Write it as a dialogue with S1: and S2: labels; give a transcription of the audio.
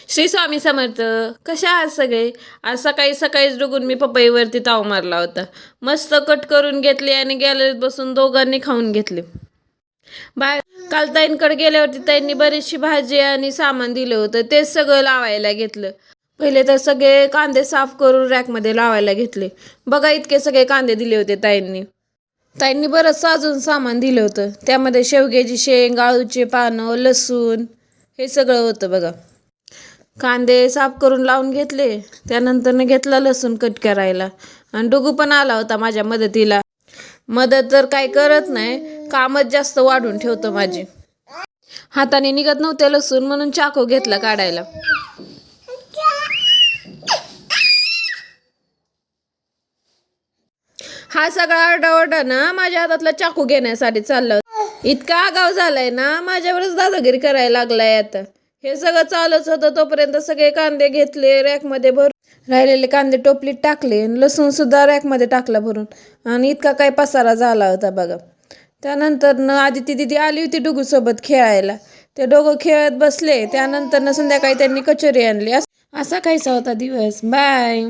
S1: श्री स्वामी समर्थ. कशा आहात सगळे? आज सकाळी सकाळीच डुगून मी पपईवरती ताव मारला होता. मस्त कट करून घेतले आणि गॅलरीत बसून दोघांनी खाऊन घेतले. काल ताईंकडे गेल्यावरती ताईंनी बरीचशी भाजी आणि सामान दिलं होतं, तेच सगळं लावायला घेतलं. पहिले तर सगळे कांदे साफ करून रॅकमध्ये लावायला घेतले. बघा इतके सगळे कांदे दिले होते ताईंनी बरंच साजून सामान दिलं होतं. त्यामध्ये शेवग्याची शेंग, आळूचे पानं, लसूण हे सगळं होतं बघा. कांदे साफ करून लावून घेतले. त्यानंतर घेतला लसूण कट करायला आणि डुगू पण आला होता माझ्या मदतीला. मदत तर काही करत नाही, कामच जास्त वाढून ठेवतो माझी. हाताने निघत नव्हते लसूण म्हणून चाकू घेतला काढायला. हा सगळा आरडाओरडा ना माझ्या हातातला चाकू घेण्यासाठी चालला. इतका आगाव झालाय ना, माझ्यावरच दादागिरी करायला लागलाय आता. हे सगळं चालच होतं तोपर्यंत सगळे कांदे घेतले, रॅकमध्ये भरून राहिलेले कांदे टोपलीत टाकले, लसूण सुद्धा रॅकमध्ये टाकला भरून. आणि इतका काय पसारा झाला होता बघा. त्यानंतर आदिती दिदी आली होती डुगूसोबत खेळायला. ते दोघं खेळत बसले. त्यानंतर संध्याकाळी त्यांनी कचोरी आणली. असा काहीसा होता दिवस. बाय.